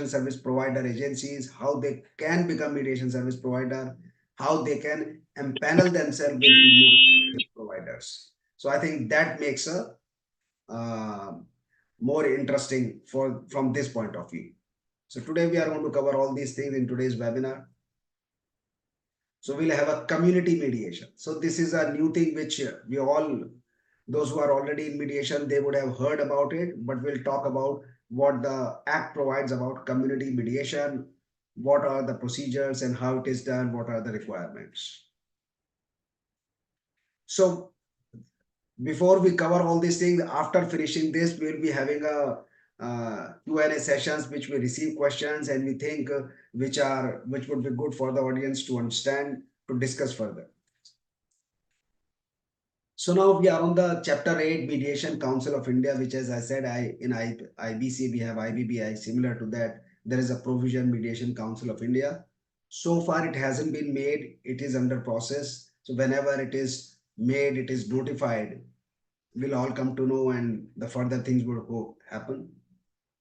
service provider agencies, how they can become mediation service provider, how they can empanel themselves with mediation providers. So I think that makes a uh, more interesting from this point of view. So today we are going to cover all these things in today's webinar. So we'll have a community mediation. So this is a new thing which we all, those who are already in mediation, they would have heard about it, but we'll talk about what the act provides about community mediation, what are the procedures and how it is done, what are the requirements. So before we cover all these things, after finishing this, we'll be having a Q&A sessions which we receive questions and we think which would be good for the audience to understand, to discuss further. So now we are on the chapter 8 Mediation Council of India, which, as I said, in IBC we have IBBI. Similar to that, there is a provision Mediation Council of India. So far it hasn't been made, it is under process. So whenever it is made, it is notified, we'll all come to know and the further things will happen.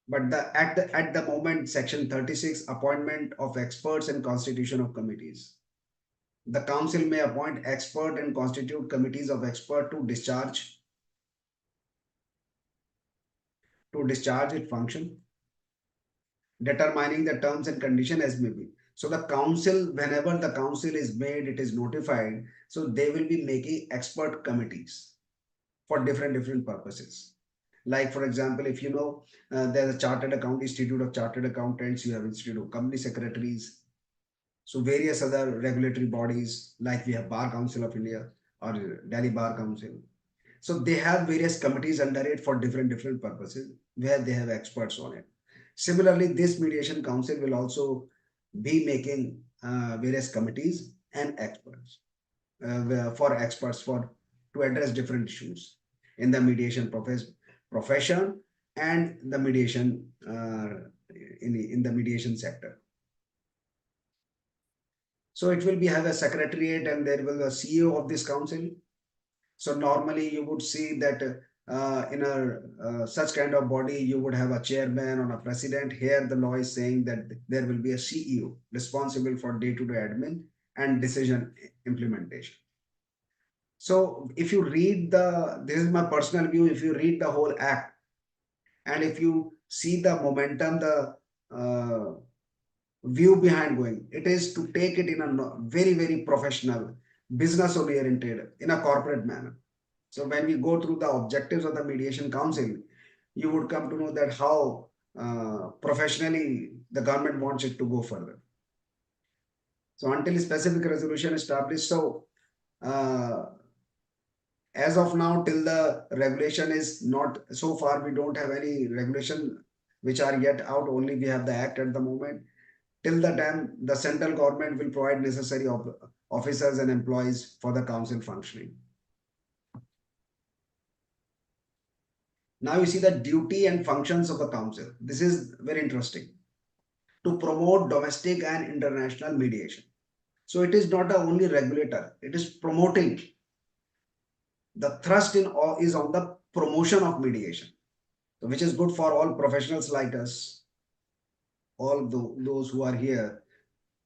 But at the moment, section 36, appointment of experts and constitution of committees. The council may appoint expert and constitute committees of expert to discharge its function, determining the terms and condition as may be. So the council, whenever the council is made, it is notified. So they will be making expert committees for different purposes. Like for example, if you know, there's a Chartered Account Institute of Chartered Accountants, you have Institute of Company Secretaries. So various other regulatory bodies, like we have Bar Council of India or Delhi Bar Council. So they have various committees under it for different purposes where they have experts on it. Similarly, this mediation council will also be making various committees and experts to address different issues in the mediation profession and the mediation in the mediation sector. So it will be have a secretariat and there will be a CEO of this council. So normally you would see that in a such kind of body, you would have a chairman or a president. Here the law is saying that there will be a CEO responsible for day-to-day admin and decision implementation. So if you read this is my personal view, if you read the whole act and if you see the momentum, the view behind going, it is to take it in a very professional, business oriented, in a corporate manner. So when we go through the objectives of the mediation council, you would come to know that how professionally the government wants it to go further. So until specific resolution established, so as of now, till the regulation is not, so far we don't have any regulation which are yet out, only we have the act at the moment. Till the time the central government will provide necessary officers and employees for the council functioning. Now you see the duty and functions of the council. This is very interesting. To promote domestic and international mediation. So it is not a only regulator, it is promoting. The thrust is on the promotion of mediation, which is good for all professionals like us, all those who are here.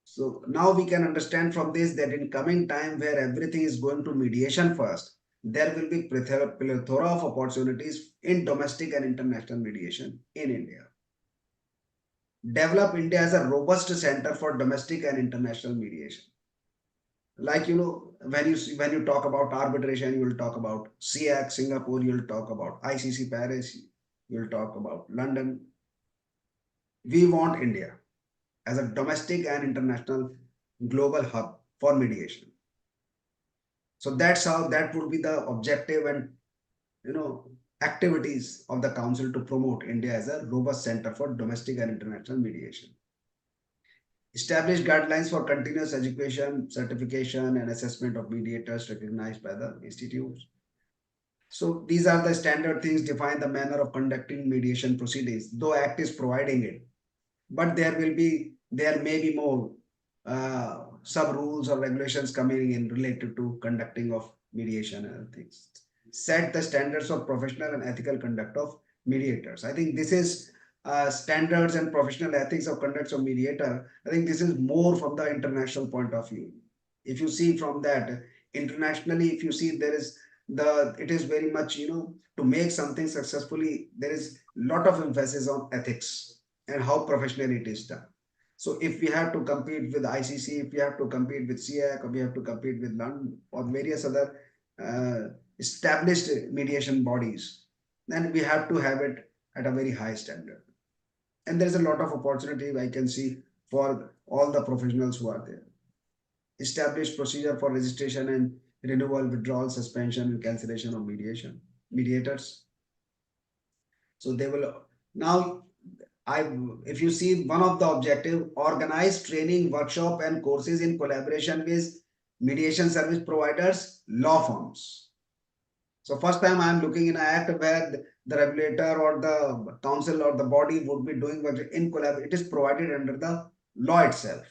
So now we can understand from this that in coming time where everything is going to mediation first, there will be plethora of opportunities in domestic and international mediation in India. Develop India as a robust center for domestic and international mediation. Like when you talk about arbitration, you will talk about SEAC Singapore, you will talk about ICC Paris, you will talk about London. We want India as a domestic and international global hub for mediation. So that's how that would be the objective and activities of the council to promote India as a robust center for domestic and international mediation. Establish guidelines for continuous education, certification and assessment of mediators recognized by the institutes. So these are the standard things, define the manner of conducting mediation proceedings, though Act is providing it. But there may be more sub rules or regulations coming in related to conducting of mediation and things. Set the standards of professional and ethical conduct of mediators. I think this is standards and professional ethics of conduct of mediator. I think this is more from the international point of view. If you see from that internationally, if you see there is it is very much, to make something successfully, there is lot of emphasis on ethics and how professionally it is done. So if we have to compete with ICC, if we have to compete with CAC, or we have to compete with London or various other established mediation bodies, then we have to have it at a very high standard. And there is a lot of opportunity I can see for all the professionals who are there. Established procedure for registration and renewal, withdrawal, suspension, and cancellation of mediators. So they will now. If you see, one of the objective, organize training, workshop, and courses in collaboration with mediation service providers, law firms. So first time I am looking in an act where the regulator or the council or the body would be doing what in collaboration. It is provided under the law itself.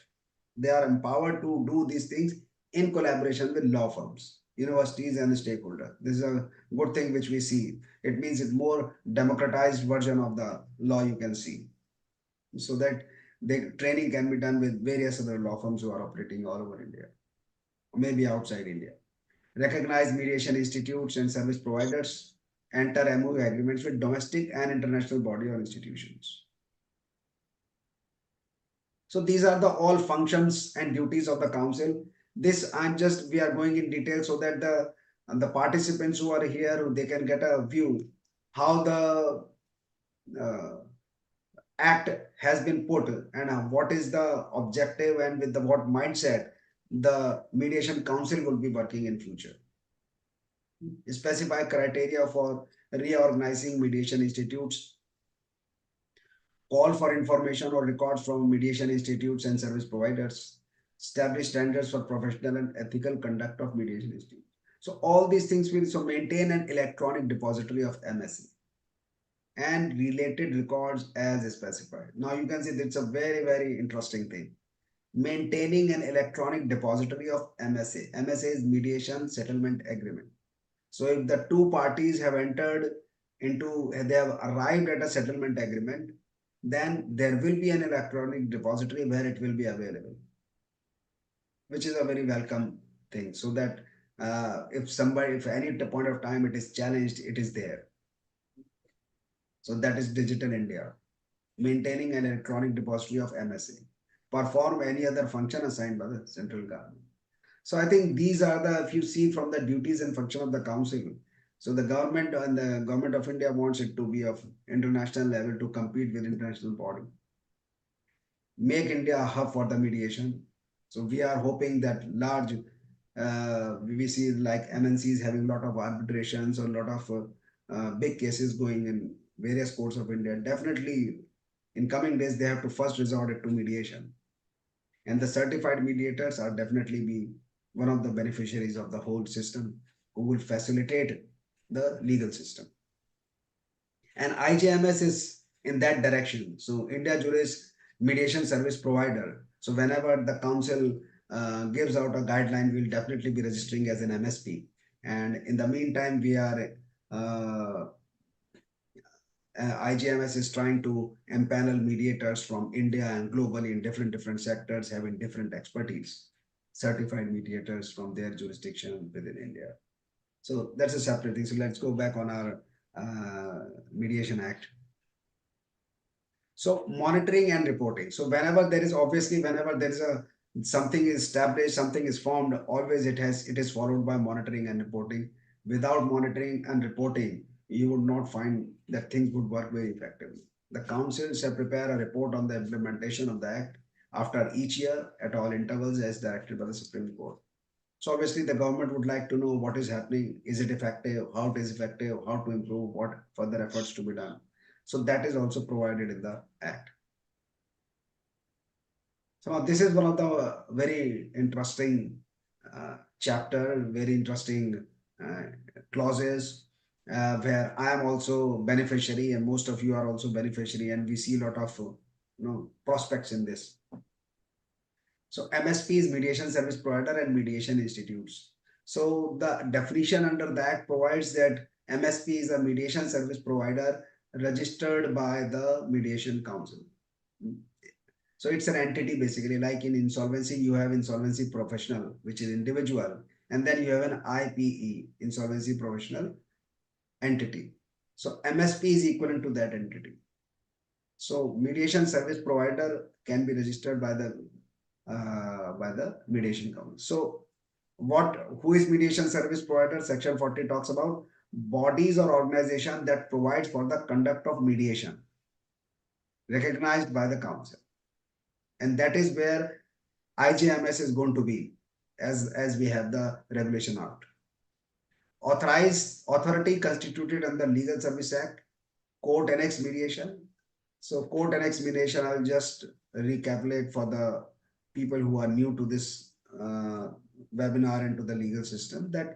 They are empowered to do these things in collaboration with law firms, universities, and stakeholders. This is a good thing which we see. It means it's more democratized version of the law you can see. So that the training can be done with various other law firms who are operating all over India, maybe outside India. Recognize mediation institutes and service providers, enter MOU agreements with domestic and international body or institutions. So these are the all functions and duties of the council. This we are going in detail so that the participants who are here, they can get a view how the uh, act has been put and what is the objective and with what mindset the mediation council will be working in future. Specify criteria for reorganizing mediation institutes, call for information or records from mediation institutes and service providers, establish standards for professional and ethical conduct of mediation institutes. So all these things will maintain an electronic depository of MSA and related records as specified. Now you can see that's a very, very interesting thing. Maintaining an electronic depository of MSA. MSA is Mediation Settlement Agreement. So if the two parties have they have arrived at a settlement agreement, then there will be an electronic depository where it will be available, which is a very welcome thing. So that if any point of time it is challenged, it is there. So that is Digital India, maintaining an electronic depository of MSA, perform any other function assigned by the central government. So I think these are if you see from the duties and function of the council. So the government of India wants it to be of international level to compete with international body. Make India a hub for the mediation. So we are hoping that large we see like MNCs having a lot of arbitrations or a lot of big cases going in various courts of India. Definitely in coming days, they have to first resort to mediation. And the certified mediators are definitely be one of the beneficiaries of the whole system who will facilitate the legal system. And IJMS is in that direction. So India Juris Mediation Service Provider. So whenever the council gives out a guideline, we'll definitely be registering as an MSP. And in the meantime, we are IGMS is trying to empanel mediators from India and globally in different sectors having different expertise, certified mediators from their jurisdiction within India. So that's a separate thing. So let's go back on our Mediation Act. So monitoring and reporting. So whenever there is something is established, something is formed, always it is followed by monitoring and reporting. Without monitoring and reporting, you would not find that things would work very effectively. The council shall prepare a report on the implementation of the act after each year at all intervals as directed by the Supreme Court. So obviously the government would like to know what is happening, is it effective, how it is effective, how to improve, what further efforts to be done. So that is also provided in the act. So this is one of the very interesting chapter, very interesting clauses where I am also beneficiary and most of you are also beneficiary, and we see a lot of prospects in this. So MSP is Mediation Service Provider and Mediation Institutes. So the definition under that provides that MSP is a mediation service provider registered by the mediation council. So it's an entity basically, like in insolvency, you have insolvency professional, which is individual, and then you have an IPE, insolvency professional entity. So MSP is equivalent to that entity. So mediation service provider can be registered by the mediation council. So who is mediation service provider? Section 40 talks about bodies or organization that provides for the conduct of mediation recognized by the council. And that is where IJMS is going to be as we have the regulation out. Authorized authority constituted under Legal Service Act, court annex mediation. So court annex mediation, I'll just recapitulate for the people who are new to this webinar and to the legal system, that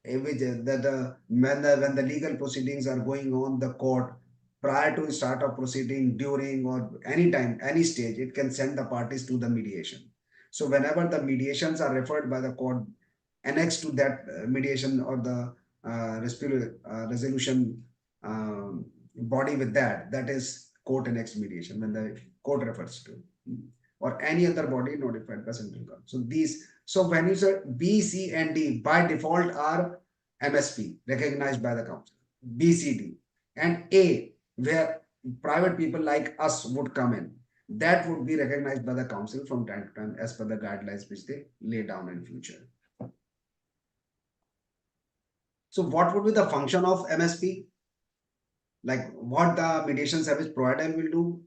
when the legal proceedings are going on, the court, prior to start of proceeding, during, or any time, any stage, it can send the parties to the mediation. So whenever the mediations are referred by the court, annexed to that mediation or the resolution body with that is court annexed mediation, when the court refers to, or any other body notified by central government. So when you say B, C, and D by default are MSP recognized by the council, B, C, D, and A, where private people like us would come in, that would be recognized by the council from time to time as per the guidelines which they lay down in future. So what would be the function of MSP? Like what the mediation service provider will do?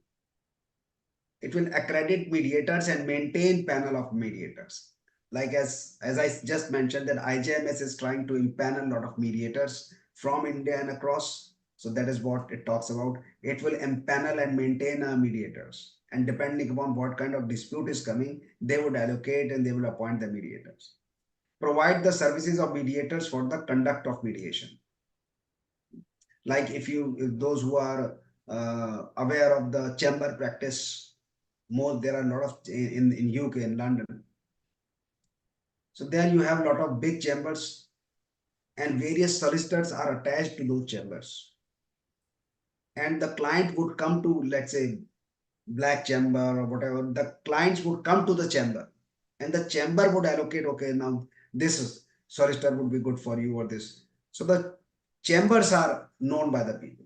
It will accredit mediators and maintain panel of mediators. Like as I just mentioned, that IJMS is trying to impanel a lot of mediators from India and across. So that is what it talks about. It will impanel and maintain mediators. And depending upon what kind of dispute is coming, they would allocate and they will appoint the mediators. Provide the services of mediators for the conduct of mediation. Like if those who are aware of the chamber practice, there are a lot of in UK, in London. So there you have a lot of big chambers and various solicitors are attached to those chambers. And the client would come to, let's say, black chamber or whatever, the clients would come to the chamber and the chamber would allocate, okay, now this solicitor would be good for you or this. So the chambers are known by the people.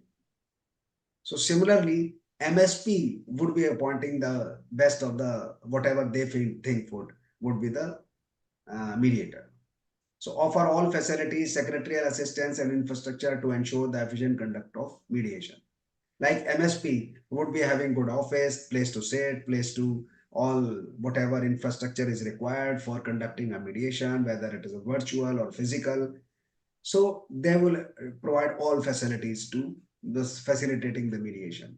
So similarly, MSP would be appointing the best of the whatever they think would be the mediator. So offer all facilities, secretarial assistance and infrastructure to ensure the efficient conduct of mediation. Like MSP would be having good office, place to sit, place to all whatever infrastructure is required for conducting a mediation, whether it is a virtual or physical. So they will provide all facilities to this facilitating the mediation.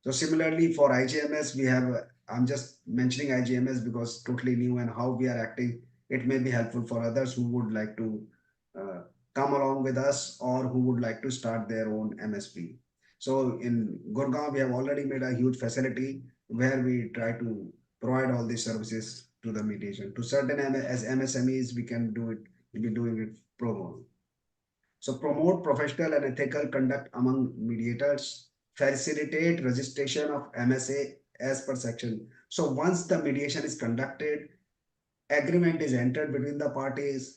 So similarly for IGMS, we have, I'm just mentioning IGMS because totally new and how we are acting. It may be helpful for others who would like to come along with us or who would like to start their own MSP. So in Gurgaon, we have already made a huge facility where we try to provide all these services to the mediation. To certain as MSMEs, we can do it, we'll be doing it pro bono. So promote professional and ethical conduct among mediators, facilitate registration of MSA as per section. So once the mediation is conducted, agreement is entered between the parties,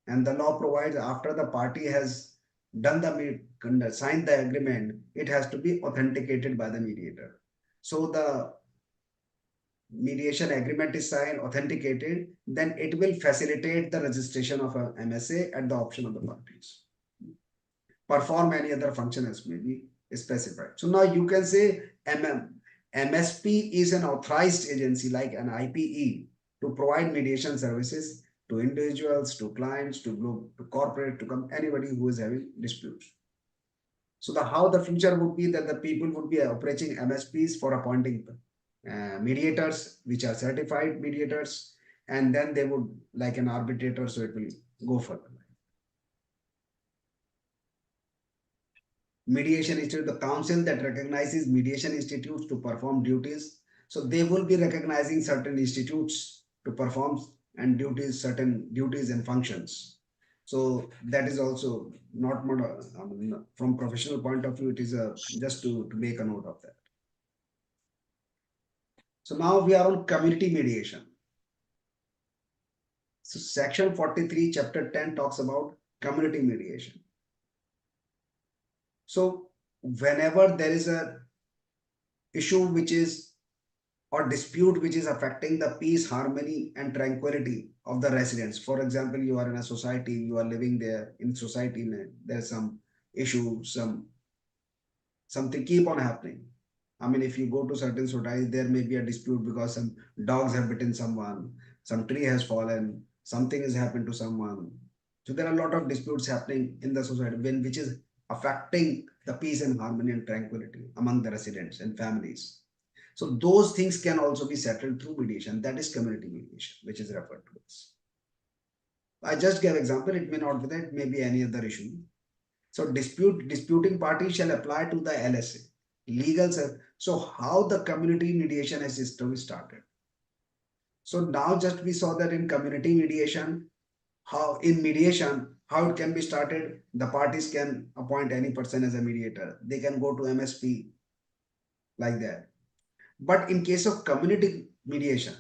and the law provides after the party has done signed the agreement, it has to be authenticated by the mediator. So the mediation agreement is signed, authenticated, then it will facilitate the registration of a MSA at the option of the parties. Perform any other function as may be specified. So now you can say MSP is an authorized agency like an IPE to provide mediation services to individuals, to clients, to corporate, to anybody who is having disputes. So how the future would be that the people would be approaching MSPs for appointing mediators, which are certified mediators, and then they would like an arbitrator, so it will go further. Mediation Institute, the council that recognizes mediation institutes to perform duties. So they will be recognizing certain institutes to perform and duties, certain duties and functions. So that is also not more, I mean, from professional point of view, it is a just to make a note of that. So now we are on community mediation. So section 43, chapter 10 talks about community mediation. So whenever there is a issue which is or dispute which is affecting the peace, harmony, and tranquility of the residents. For example, you are in a society, you are living there in society, there's some issue, something keep on happening. I mean, if you go to certain societies, there may be a dispute because some dogs have bitten someone, some tree has fallen, something has happened to someone. So there are a lot of disputes happening in the society which is affecting the peace and harmony and tranquility among the residents and families. So those things can also be settled through mediation. That is community mediation, which is referred to as. I just gave example. It may not be that, it may be any other issue. So disputing party shall apply to the LSA. So how the community mediation system is started. So now just we saw that in community mediation, how in mediation, how it can be started. The parties can appoint any person as a mediator. They can go to MSP like that. But in case of community mediation,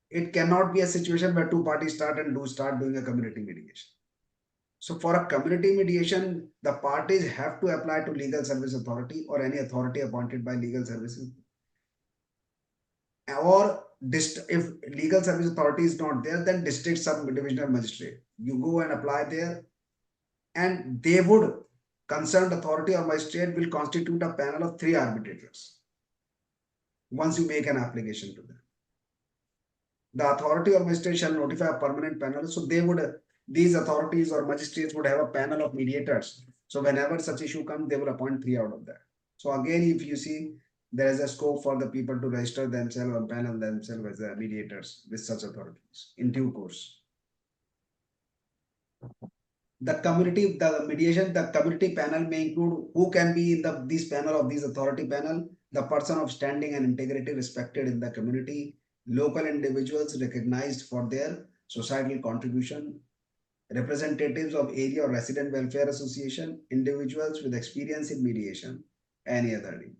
it cannot be a situation where two parties start doing a community mediation. So for a community mediation, the parties have to apply to legal service authority or any authority appointed by legal services. Or if legal service authority is not there, then district subdivisional magistrate. You go and apply there, and they would concerned authority or magistrate will constitute a panel of 3 arbitrators once you make an application to them. The authority or magistrate shall notify a permanent panel. So these authorities or magistrates would have a panel of mediators. So whenever such issue comes, they will appoint 3 out of that. So again, if you see, there is a scope for the people to register themselves or panel themselves as mediators with such authorities in due course. The community panel may include who can be in this panel of these authority panel, the person of standing and integrity respected in the community, local individuals recognized for their societal contribution, representatives of area or resident welfare association, individuals with experience in mediation, any other name.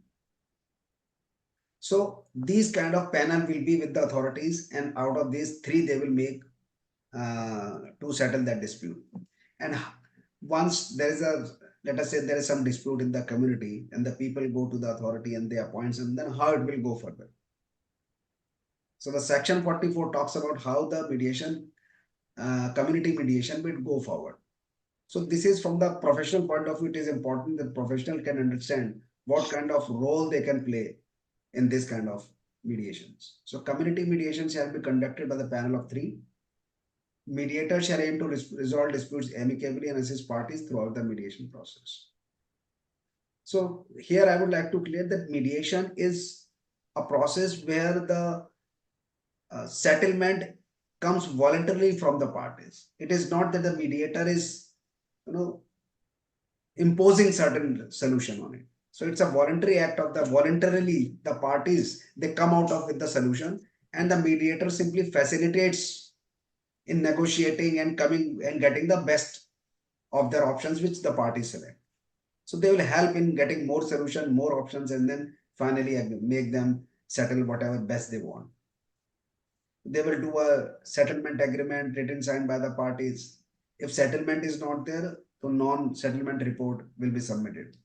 So these kind of panel will be with the authorities, and out of these 3 they will make to settle that dispute. And once there is let us say there is some dispute in the community and the people go to the authority and they appoint some, then how it will go further. So the section 44 talks about how the mediation, community mediation will go forward. So this is from the professional point of view, it is important that professional can understand what kind of role they can play in this kind of mediations. So community mediation shall be conducted by the panel of 3. Mediators shall aim to resolve disputes amicably and assist parties throughout the mediation process. So here I would like to clear that mediation is a process where the settlement comes voluntarily from the parties. It is not that the mediator is, imposing certain solution on it. So it's a voluntary act of voluntarily the parties, they come out of with the solution, and the mediator simply facilitates in negotiating and coming and getting the best of their options which the parties select. So they will help in getting more solution, more options, and then finally make them settle whatever best they want. They will do a settlement agreement written signed by the parties. If settlement is not there, so non-settlement report will be submitted.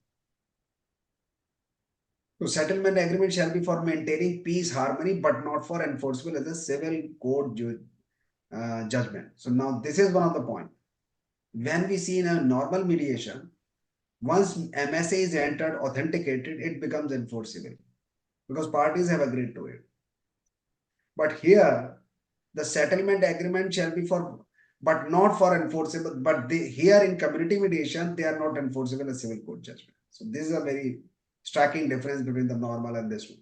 So settlement agreement shall be for maintaining peace, harmony, but not for enforceable as a civil court judgment. So now this is one of the point. When we see in a normal mediation, once MSA is entered, authenticated, it becomes enforceable because parties have agreed to it. But here, the settlement agreement shall be for, but not for enforceable. But here in community mediation, they are not enforceable as civil court judgment. So this is a very striking difference between the normal and this one.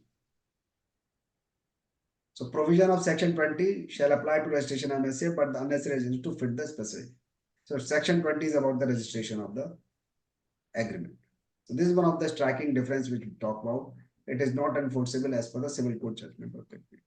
So provision of section 20 shall apply to registration MSA, but the unnecessary registration to fit the specific. So section 20 is about the registration of the agreement. So this is one of the striking difference which we talk about. It is not enforceable as per the civil court judgment perspective.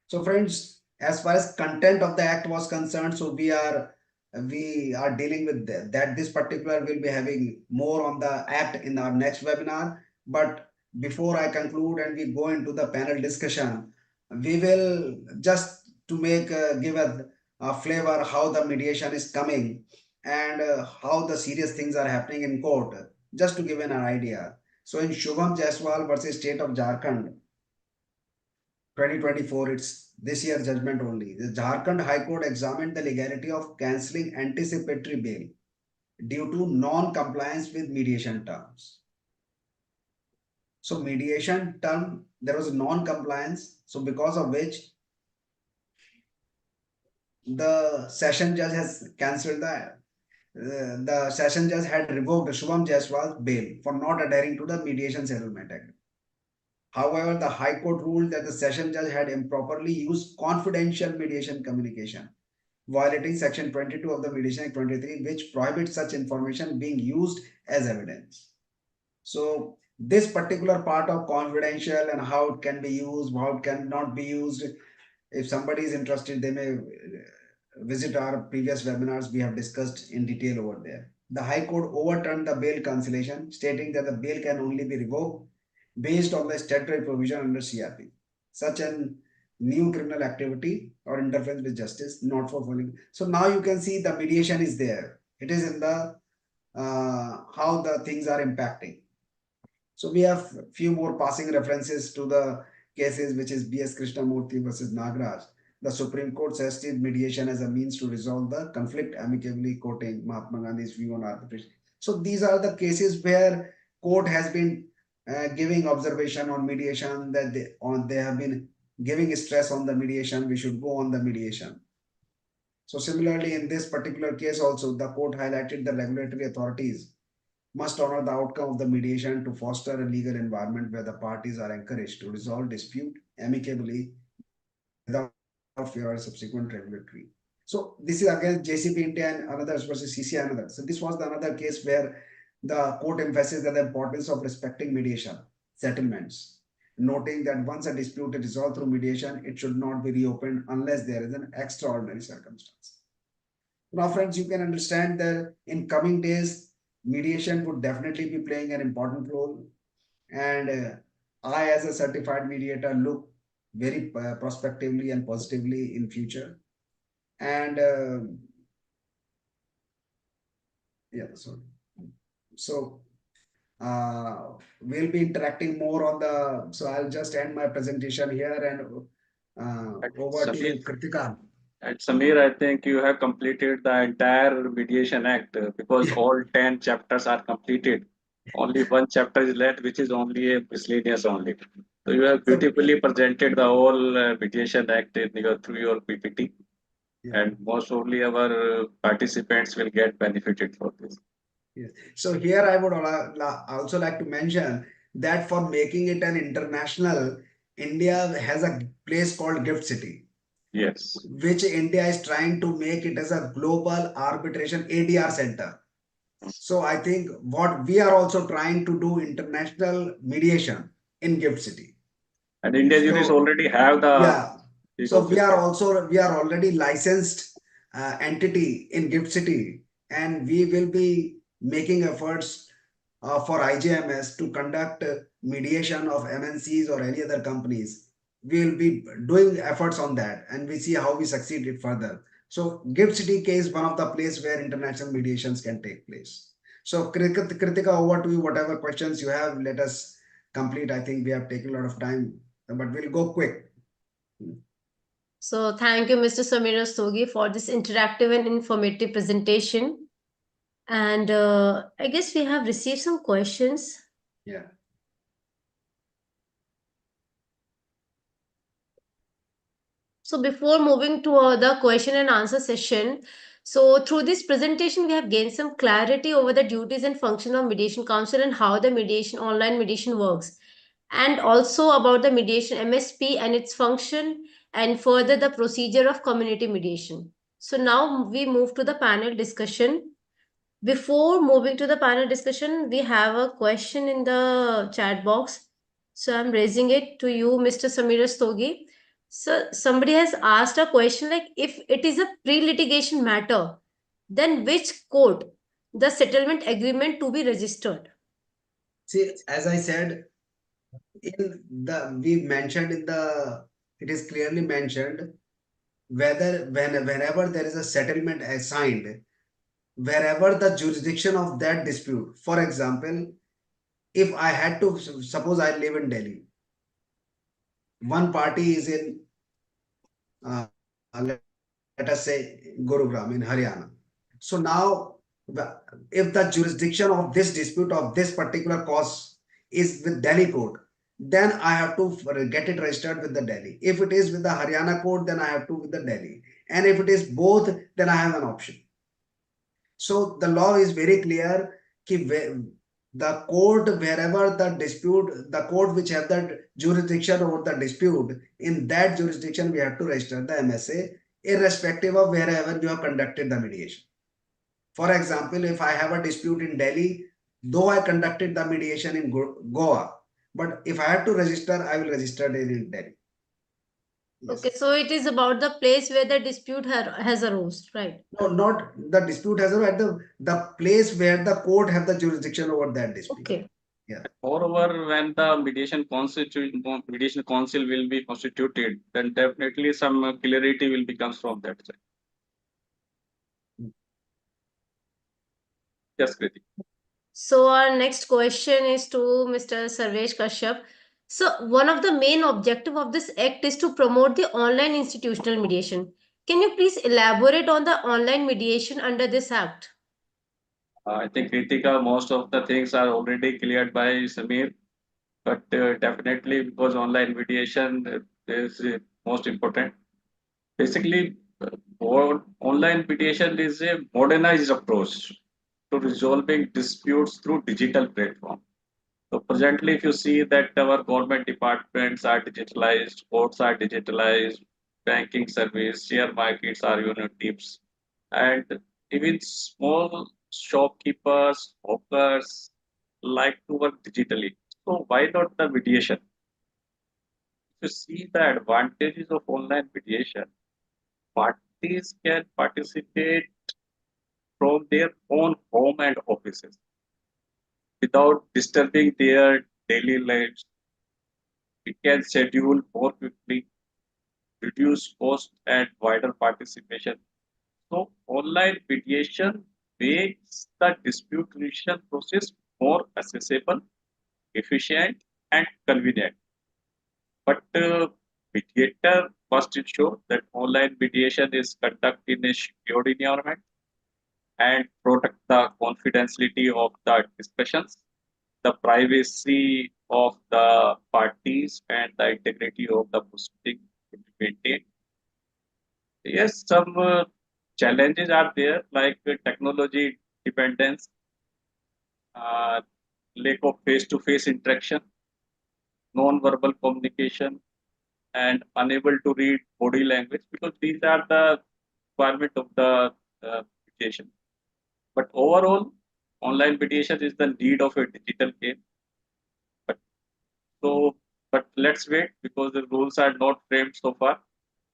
So friends, As far as content of the act was concerned, so we are dealing with that. This particular will be having more on the act in our next webinar. But before I conclude and we go into the panel discussion, we will just to make give a flavor how the mediation is coming and how the serious things are happening in court. Just to give an idea. So in Shubham Jaiswal versus State of Jharkhand, 2024, it's this year judgment only. The Jharkhand High Court examined the legality of cancelling anticipatory bail due to non-compliance with mediation terms. So mediation term, there was non-compliance. So because of which the session judge has cancelled the session judge had revoked Shubham Jaiswal's bail for not adhering to the Mediation Settlement Act. However, the High Court ruled that the session judge had improperly used confidential mediation communication, violating Section 22 of the Mediation Act 23, which prohibits such information being used as evidence. So this particular part of confidential and how it can be used, how it cannot be used, if somebody is interested, they may visit our previous webinars. We have discussed in detail over there. The High Court overturned the bail cancellation, stating that the bail can only be revoked based on the statutory provision under CRP, such an new criminal activity or interference with justice, not for following. So now you can see the mediation is there. It is in the how the things are impacting. So we have few more passing references to the cases, which is B.S. Krishnamurthy versus Nagraj. The Supreme Court suggested mediation as a means to resolve the conflict amicably, quoting Mahatma Gandhi's view on arbitration. So these are the cases where court has been giving observation on mediation, that they have been giving stress on the mediation. We should go on the mediation. So similarly, in this particular case also, the court highlighted the regulatory authorities must honor the outcome of the mediation to foster a legal environment where the parties are encouraged to resolve dispute amicably without fear of subsequent regulatory. So this is against JCB India and another versus CCI another. So this was the another case where the court emphasizes that the importance of respecting mediation settlements, noting that once a dispute is resolved through mediation, it should not be reopened unless there is an extraordinary circumstance. Now, friends, you can understand that in coming days, mediation would definitely be playing an important role. And I, as a certified mediator, look very prospectively and positively in future. And yeah, so we'll be interacting more on the. So I'll just end my presentation here and over to you, Kritika. And Samir, I think you have completed the entire Mediation Act because all 10 chapters are completed. Only one chapter is left, which is only a miscellaneous only. So you have beautifully presented the whole Mediation Act through your PPT. Yeah. And most probably our participants will get benefited for this. Yes. So here I would also like to mention that for making it an international, India has a place called Gift City. Yes. Which India is trying to make it as a global arbitration ADR center. So I think what we are also trying to do international mediation in Gift City. And India juries already have the. Yeah. So we are already licensed entity in Gift City, and we will be making efforts for IJMS to conduct mediation of MNCs or any other companies. We will be doing efforts on that, and we see how we succeed it further. So Gift City case, one of the place where international mediations can take place. So Kritika, over to you. Whatever questions you have, let us complete. I think we have taken a lot of time, but we'll go quick. So thank you, Mr. Samir Rastogi, for this interactive and informative presentation. And I guess we have received some questions. Yeah. So before moving to the question and answer session, so through this presentation, we have gained some clarity over the duties and function of mediation council and how the online mediation works, and also about the mediation MSP and its function, and further the procedure of community mediation. So now we move to the panel discussion. Before moving to the panel discussion, we have a question in the chat box. So I'm raising it to you, Mr. Samir Rastogi. So somebody has asked a question like, if it is a pre-litigation matter, then which court the settlement agreement to be registered? See, as I said, we mentioned in the, it is clearly mentioned whenever there is a settlement assigned, wherever the jurisdiction of that dispute. For example, if I had to suppose I live in Delhi, one party is in let us say Gurugram in Haryana. So now, if the jurisdiction of this dispute of this particular cause is with Delhi court, then I have to get it registered with the Delhi. If it is with the Haryana court, then I have to with the Delhi. And if it is both, then I have an option. So the law is very clear कि the court wherever the dispute, the court which have the jurisdiction over the dispute, in that jurisdiction we have to register the MSA irrespective of wherever you have conducted the mediation. For example, if I have a dispute in Delhi, though I conducted the mediation in Goa, but if I have to register, I will register it in Delhi. Yes. Okay, so it is about the place where the dispute has arose, right? No, not the dispute has at the place where the court have the jurisdiction over that dispute. Okay. Yeah. Moreover, when the mediation council will be constituted, then definitely some clarity will become from that side. Yes, Kriti. So our next question is to Mr. Sarvesh Kashyap. So one of the main objective of this act is to promote the online institutional mediation. Can you please elaborate on the online mediation under this act? I think Kritika, most of the things are already cleared by Samir, but definitely because online mediation is most important. Basically, online mediation is a modernized approach to resolving disputes through digital platform. So presently, if you see that our government departments are digitalized, courts are digitalized, banking service, share markets are tips, and even small shopkeepers, hawkers like to work digitally. So why not the mediation? If you see the advantages of online mediation, parties can participate from their own home and offices without disturbing their daily lives. We can schedule more quickly, reduce cost, and wider participation. So, online mediation makes the dispute resolution process more accessible, efficient, and convenient. But mediator must ensure that online mediation is conducted in a secured environment and protect the confidentiality of the discussions, the privacy of the parties, and the integrity of the proceeding to be maintained. Yes, some challenges are there like technology dependence, uh, lack of face-to-face interaction, non-verbal communication, and unable to read body language because these are the requirement of the mediation. But overall, online mediation is the need of a digital game. But so, but let's wait because the rules are not framed so far.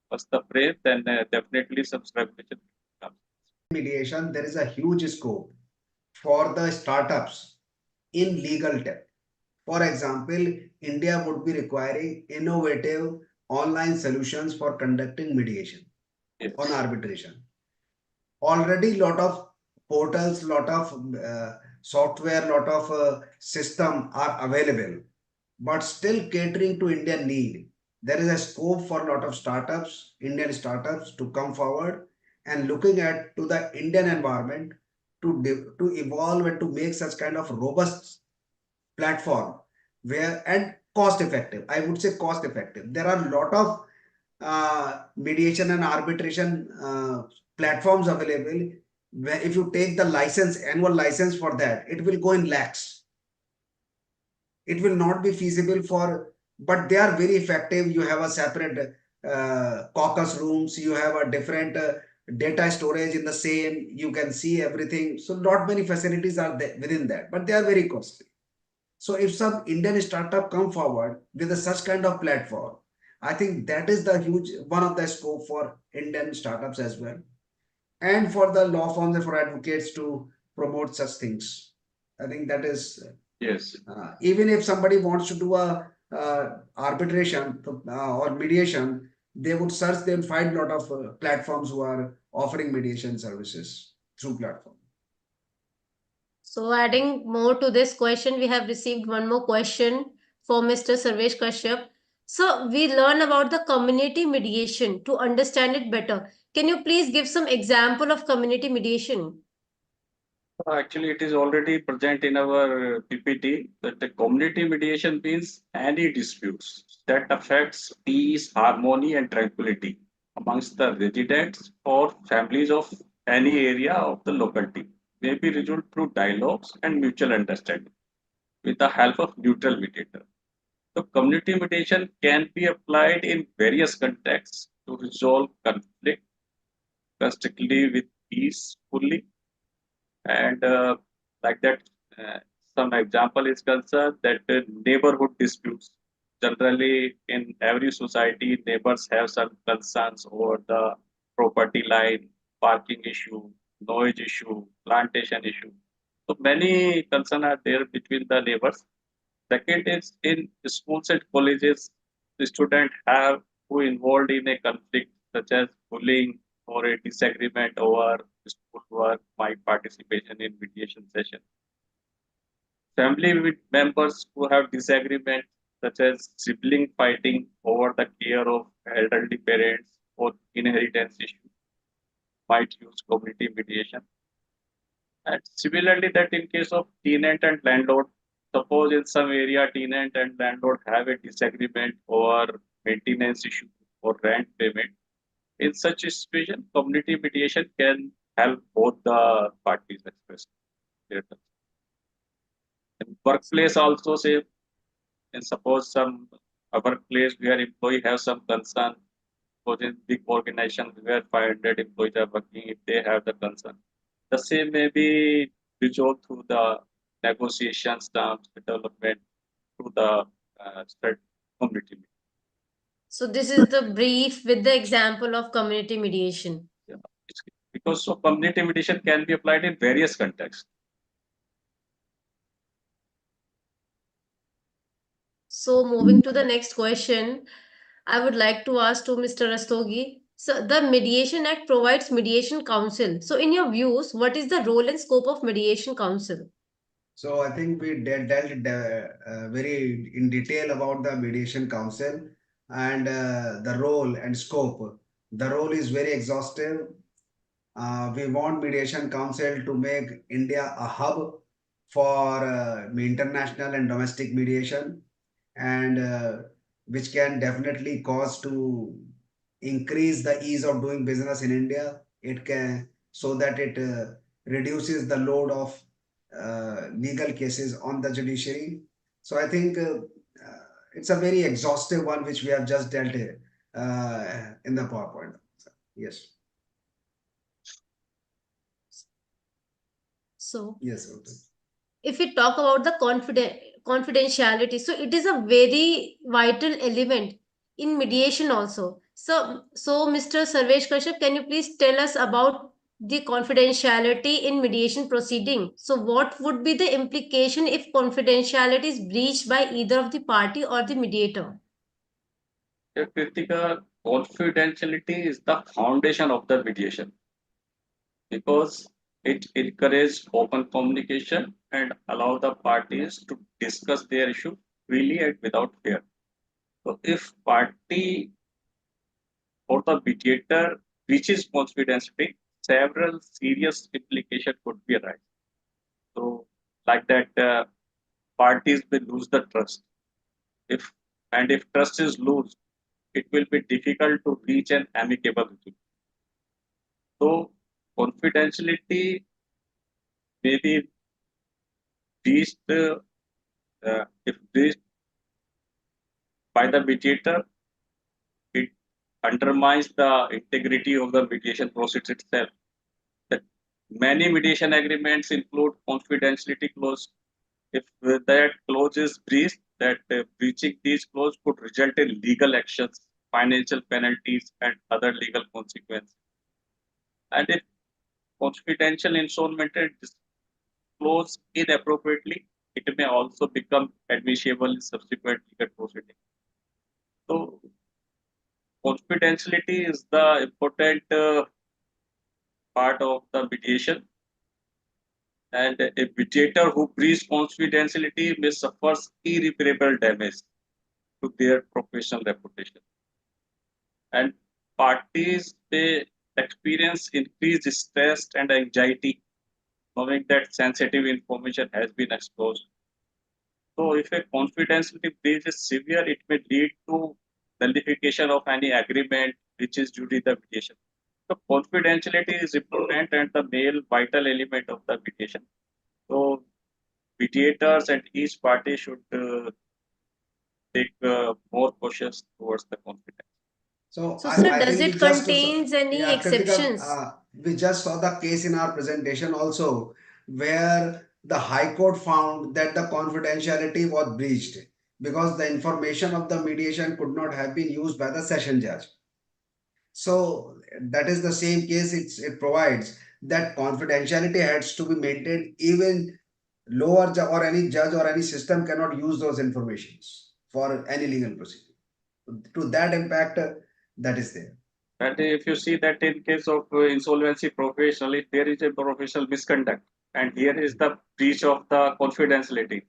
Once the frame, then definitely some regulation comes. Mediation, there is a huge scope for the startups in legal tech. For example, India would be requiring innovative online solutions for conducting mediation Yes. on arbitration. Already lot of portals, lot of software, lot of system are available, but still catering to Indian need. There is a scope for a lot of startups, Indian startups, to come forward and looking at to the Indian environment to evolve and to make such kind of robust platform where and cost effective. I would say cost effective. There are a lot of mediation and arbitration platforms available. Where if you take the license, annual license for that, it will go in lakhs. It will not be feasible for, but they are very effective. You have a separate caucus rooms, you have a different data storage in the same, you can see everything. So not many facilities are there within that, but they are very costly. So if some Indian startup come forward with such kind of platform, I think that is the huge one of the scope for Indian startups as well, and for the law firms and for advocates to promote such things. I think that is Yes. even if somebody wants to do a arbitration or mediation, they would search, they will find a lot of platforms who are offering mediation services through platform. So adding more to this question, we have received one more question for Mr. Sarvesh Kashyap. So we learn about the community mediation to understand it better. Can you please give some example of community mediation? Actually, it is already present in our PPT that the community mediation means any disputes that affects peace, harmony, and tranquility amongst the residents or families of any area of the locality may be resolved through dialogues and mutual understanding with the help of neutral mediator. So, community mediation can be applied in various contexts to resolve conflict constructively with peacefully and like that some example is concerned that neighborhood disputes generally in every society neighbors have some concerns over the property line, parking issue, noise issue, plantation issue, so many concerns are there between the neighbors. Second is in schools and colleges the student have who involved in a conflict such as bullying or a disagreement over schoolwork, my participation in mediation session. Family with members who have disagreement such as sibling fighting over the care of elderly parents or inheritance issue might use community mediation. And similarly, that in case of tenant and landlord, suppose in some area tenant and landlord have a disagreement over maintenance issue or rent payment. In such a situation, community mediation can help both the parties express their terms. In workplace also, say, and suppose some a workplace where employee have some concern, suppose in big organization where 500 employees are working, if they have the concern, the same may be resolved through the negotiations, terms, development, through the state community. So this is the brief with the example of community mediation. Yeah. Because so community mediation can be applied in various contexts. So moving to the next question, I would like to ask to Mr. Rastogi. So the Mediation Act provides mediation counsel. So in your views, what is the role and scope of mediation counsel? So I think we dealt very in detail about the mediation council and the role and scope. The role is very exhaustive. We want mediation council to make India a hub for international and domestic mediation, and which can definitely cause to increase the ease of doing business in India. It can, so that it reduces the load of legal cases on the judiciary. So I think it's a very exhaustive one which we have just dealt in the PowerPoint. Yes. So Yes. Okay. if we talk about the confidentiality, so it is a very vital element in mediation also. So Mr. Sarvesh Kashyap, can you please tell us about the confidentiality in mediation proceeding? So what would be the implication if confidentiality is breached by either of the party or the mediator? Kritika, confidentiality is the foundation of the mediation because it encourages open communication and allow the parties to discuss their issue freely and without fear. So if party or the mediator breaches confidentiality, several serious implications could be arise. So like that, parties will lose the trust. If and if trust is lost, it will be difficult to reach an amicable resolution. So confidentiality may be breached if breached by the mediator, it undermines the integrity of the mediation process itself. That many mediation agreements include confidentiality clause. If that clause is breached, that breaching these clauses could result in legal actions, financial penalties, and other legal consequences. And if confidential information is disclosed inappropriately, it may also become admissible in subsequent legal proceedings. So, confidentiality is the important part of the mediation, and a mediator who breaches confidentiality may suffer irreparable damage to their professional reputation. And parties may experience increased stress and anxiety knowing that sensitive information has been exposed. So, if a confidentiality breach is severe, it may lead to nullification of any agreement which is during the mediation. So, confidentiality is important and the main vital element of the mediation. So, mediators and each party should take more cautious towards the confidence. So So, sir, I does think we it just, contains any yeah, Kritika, exceptions? we just saw the case in our presentation also where the High Court found that the confidentiality was breached because the information of the mediation could not have been used by the session judge. So that is the same case it provides that confidentiality has to be maintained even or any judge or any system cannot use those informations for any legal proceeding. To that impact, that is there. And if you see that in case of insolvency professional, if there is a professional misconduct, and here is the breach of the confidentiality.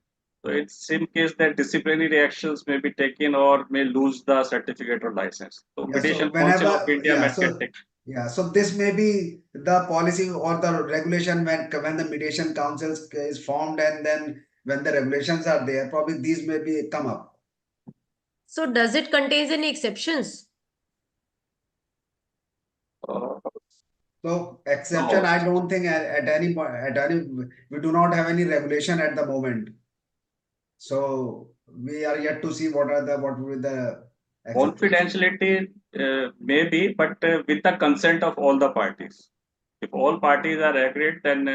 So it's in case that disciplinary actions may be taken or may lose the certificate or license. So Yeah, so Mediation Council of whenever, India can take. yeah, so this may be the policy or the regulation when the mediation council is formed, and then when the regulations are there, probably these may be come up. So, does it contains any exceptions? Uh, So exception, no, I don't think at any point, we do not have any regulation at the moment. So we are yet to see what will be the acceptance. confidentiality may be, but with the consent of all the parties. If all parties are agreed, then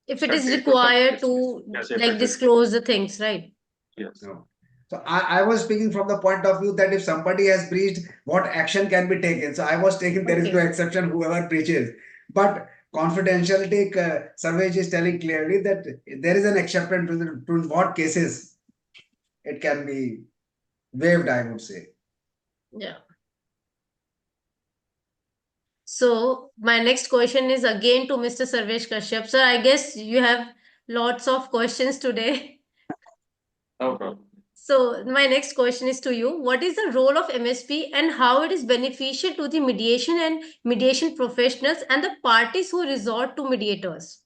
If it is certificate of required yes, to yes, if like it is disclose the things, right? yes. No. So I was speaking from the point of view that if somebody has breached, what action can be taken? So I was taking there is no Okay. exception, whoever breaches. But confidentiality survey is telling clearly that there is an exception to what cases it can be waived, I would say. Yeah. So, my next question is again to Mr. Sarvesh Kashyap. Sir, I guess you have lots of questions today. No problem. So, my next question is to you. What is the role of MSP and how it is beneficial to the mediation and mediation professionals and the parties who resort to mediators?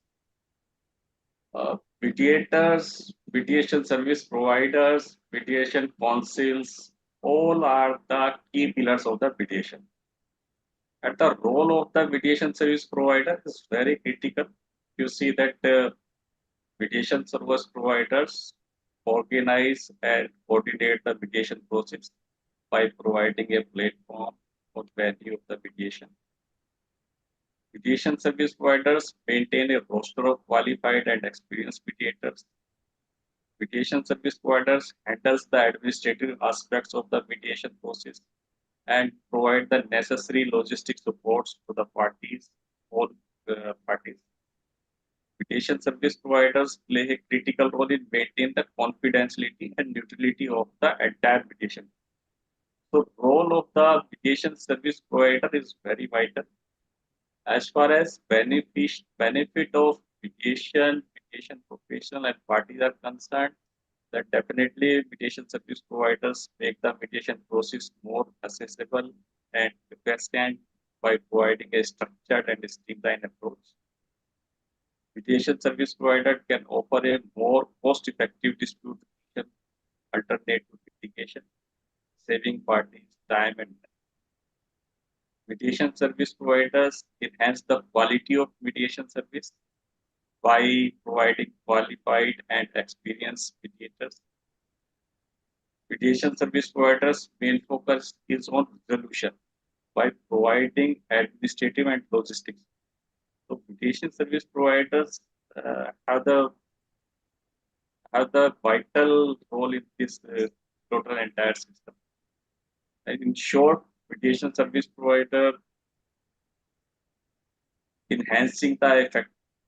Mediators, mediation service providers, mediation councils, all are the key pillars of the mediation. And the role of the mediation service provider is very critical. You see that mediation service providers organize and coordinate the mediation process by providing a platform for venue of the mediation. Mediation service providers maintain a roster of qualified and experienced mediators. Mediation service providers handles the administrative aspects of the mediation process and provide the necessary logistic supports to the parties, all parties. Mediation service providers play a critical role in maintaining the confidentiality and neutrality of the entire mediation. So, role of the mediation service provider is very vital. As far as benefit of mediation professional and parties are concerned, that definitely mediation service providers make the mediation process more accessible and efficient by providing a structured and streamlined approach. Mediation service provider can offer a more cost-effective dispute resolution alternative to litigation, saving parties time and money. Mediation service providers enhance the quality of mediation service by providing qualified and experienced mediators. Mediation service providers' main focus is on resolution by providing administrative and logistics. So, mediation service providers have the have the vital role in this total entire system. And in short, mediation service provider enhancing the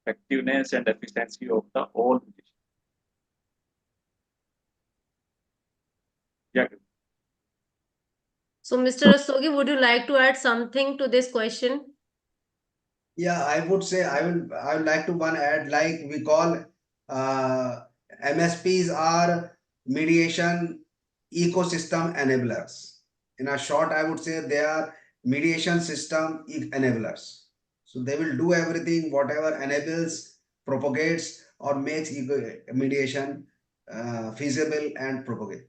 effectiveness and efficiency of the whole mediation. Yeah. So, Mr. Rastogi, would you like to add something to this question? Yeah, I would say I would like to one add, like we call uh, MSPs are mediation ecosystem enablers. In a short, I would say they are mediation system enablers. So they will do everything whatever enables, propagates, or makes mediation feasible and propagate.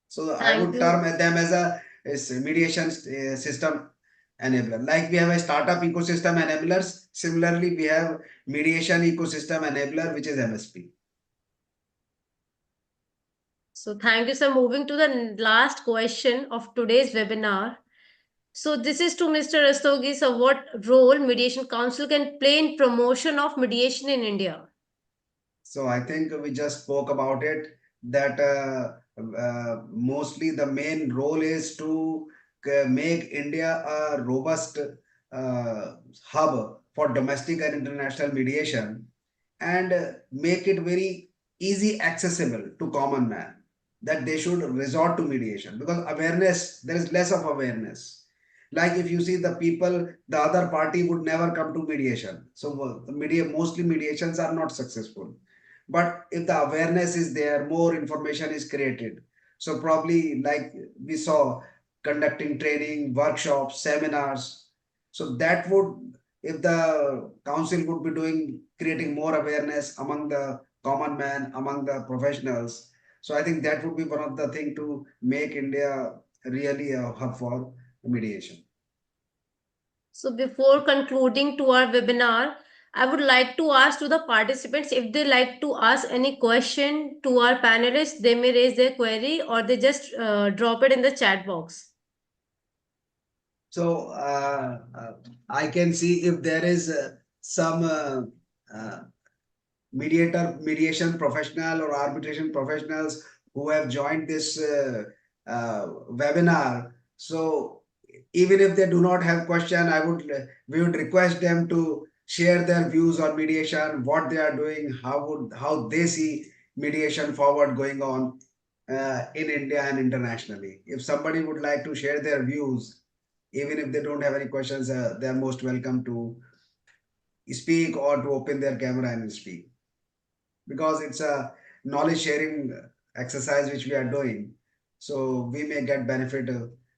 So I Thank would term you. them as a mediation system enabler. Like we have a startup ecosystem enablers. Similarly, we have mediation ecosystem enabler, which is MSP. So, thank you, sir. Moving to the last question of today's webinar. So, this is to Mr. Rastogi. So, what role Mediation Council can play in promotion of mediation in India? So I think we just spoke about it, that mostly the main role is to make India a robust hub for domestic and international mediation, and make it very easy accessible to common man, that they should resort to mediation, because awareness, there is less of awareness. Like if you see the people, the other party would never come to mediation. So mostly mediations are not successful. But if the awareness is there, more information is created. So probably like we saw, conducting training, workshops, seminars. So that would, if the council would be doing, creating more awareness among the common man, among the professionals. So I think that would be one of the thing to make India really a hub for mediation. So, before concluding to our webinar, I would like to ask to the participants if they like to ask any question to our panelists, they may raise their query or they just drop it in the chat box. So I can see if there is some uh, mediation professional or arbitration professionals who have joined this webinar. So even if they do not have question, we would request them to share their views on mediation, what they are doing, how they see mediation forward going on in India and internationally. If somebody would like to share their views, even if they don't have any questions, they are most welcome to speak or to open their camera and speak, because it's a knowledge sharing exercise which we are doing. So we may get benefit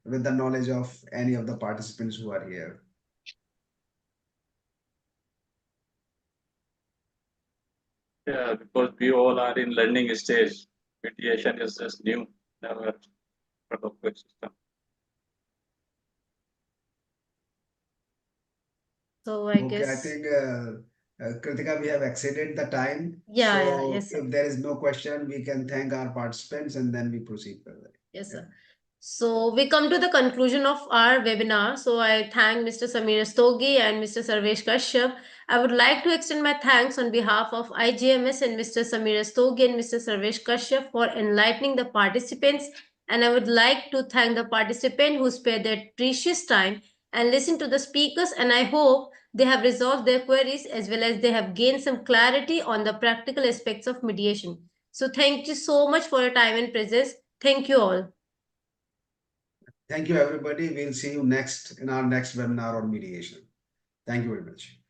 with the knowledge of any of the participants who are here. Yeah, because we all are in learning stage. Mediation is just new, never heard of the system. So, I Okay, I guess, think Kritika, we have exceeded the time. yeah, So yes, sir. if there is no question, we can thank our participants and then we proceed further. Yes, Yeah. sir. So we come to the conclusion of our webinar. So I thank Mr. Samir Stogi and Mr. Sarvesh Kashyap. I would like to extend my thanks on behalf of IGMS and Mr. Samir Stogi and Mr. Sarvesh Kashyap for enlightening the participants. And I would like to thank the participant who spared their precious time and listened to the speakers. And I hope they have resolved their queries as well as they have gained some clarity on the practical aspects of mediation. So thank you so much for your time and presence. Thank you all. Thank you, everybody. We'll see you next in our next webinar on mediation. Thank you very much.